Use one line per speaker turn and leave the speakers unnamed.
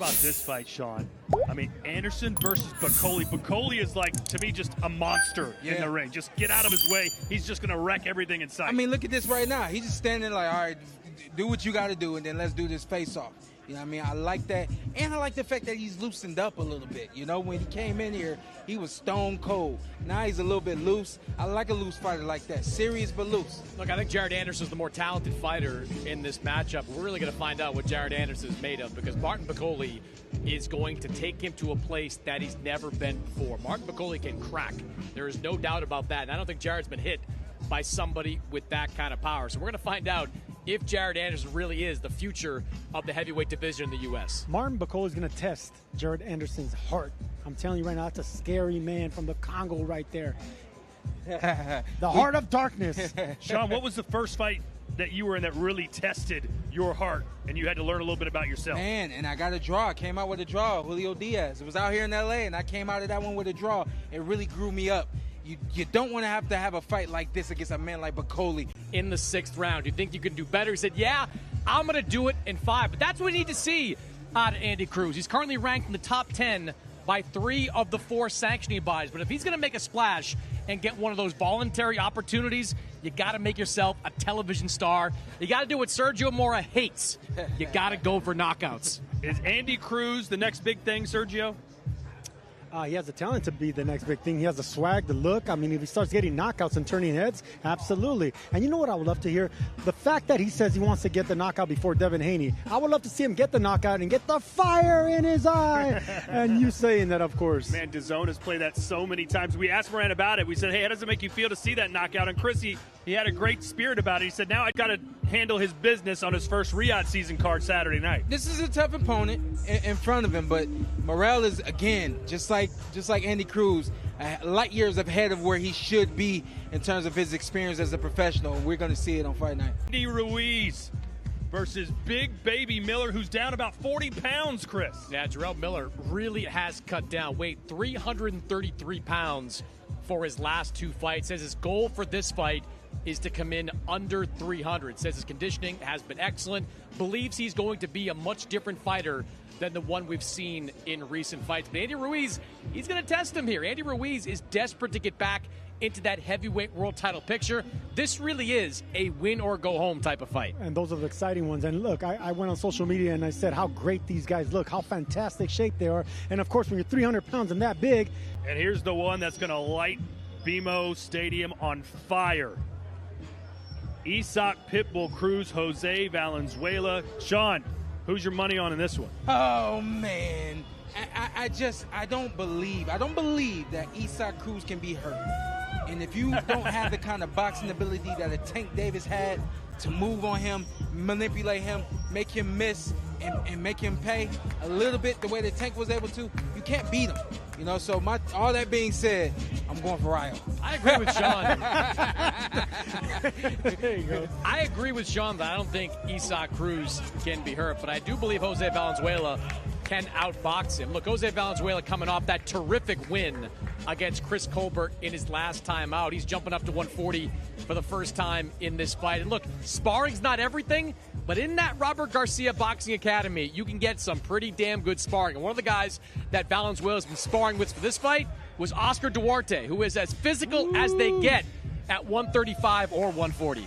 About this fight, Sean. I mean, Anderson versus Bakole. Bakole is like, to me, just a monster in the ring. Just get out of his way. He's just going to wreck everything in sight.
I mean, look at this right now. He's just standing like, all right, do what you got to do, and then let's do this face-off. You know what I mean? I like that. And I like the fact that he's loosened up a little bit. You know, when he came in here, he was stone cold. Now he's a little bit loose. I like a loose fighter like that. Serious but loose.
Look, I think Jared Anderson's the more talented fighter in this matchup. We're really going to find out what Jared Anderson is made of, because Martin Bakole is going to take him to a place that he's never been before. Martin Bakole can crack. There is no doubt about that. And I don't think Jared's been hit by somebody with that kind of power. So we're going to find out if Jared Anderson really is the future of the heavyweight division in the U.S.
Martin Bakole is going to test Jared Anderson's heart. I'm telling you right now, that's a scary man from the Congo right there. The heart of darkness.
Sean, what was the first fight that you were in that really tested your heart and you had to learn a little bit about yourself?
Man, and I got a draw. I came out with a draw, Julio Diaz. It was out here in L.A., and I came out of that one with a draw. It really grew me up. You don't want to have a fight like this against a man like Bakole.
In the 6th round, you think you can do better? He said, yeah, I'm going to do it in 5. But that's what we need to see out of Andy Cruz. He's currently ranked in the top 10 by 3 of the 4 sanctioning bodies. But if he's going to make a splash and get one of those voluntary opportunities, you got to make yourself a television star. You got to do what Sergio Mora hates. You got to go for knockouts.
Is Andy Cruz the next big thing, Sergio?
He has the talent to be the next big thing. He has the swag, the look. I mean, if he starts getting knockouts and turning heads, absolutely. And you know what I would love to hear? The fact that he says he wants to get the knockout before Devin Haney. I would love to see him get the knockout and get the fire in his eye. And you saying that, of course.
Man, DAZN has played that so many times. We asked Moran about it. We said, hey, how does it make you feel to see that knockout? And Chris, he had a great spirit about it. He said, now I got to handle his business on his first Riyadh Season Card Saturday night.
This is a tough opponent in front of him, but Morrell is, again, just like Andy Cruz, light years ahead of where he should be in terms of his experience as a professional. We're going to see it on Friday night.
Andy Ruiz versus Big Baby Miller, who's down about 40 pounds, Chris.
Yeah, Israil Miller really has cut down weight, 333 pounds for his last 2 fights. Says his goal for this fight is to come in under 300. Says his conditioning has been excellent. Believes he's going to be a much different fighter than the one we've seen in recent fights. But Andy Ruiz, he's going to test him here. Andy Ruiz is desperate to get back into that heavyweight world title picture. This really is a win or go home type of fight.
And those are the exciting ones. And look, I went on social media and I said how great these guys look, how fantastic shape they are. And of course, when you're 300 pounds and that big.
And here's the one that's going to light BMO Stadium on fire. Isaac Pitbull Cruz, Jose Valenzuela. Sean, who's your money on in this one?
Oh, man. I don't believe that Isaac Cruz can be hurt. And if you don't have the kind of boxing ability that a Tank Davis had to move on him, manipulate him, make him miss, and make him pay a little bit the way the Tank was able to, you can't beat him. You know, so all that being said, I'm going for Ryo.
I agree with Sean.
There you go.
I agree with Sean that I don't think Isaac Cruz can be hurt, but I do believe Jose Valenzuela can outbox him. Look, Jose Valenzuela coming off that terrific win against Chris Colbert in his last time out. He's jumping up to 140 for the first time in this fight. And look, sparring's not everything, but in that Robert Garcia Boxing Academy, you can get some pretty damn good sparring. And one of the guys that Valenzuela's been sparring with for this fight was Oscar Duarte, who is as physical as they get at 135 or 140.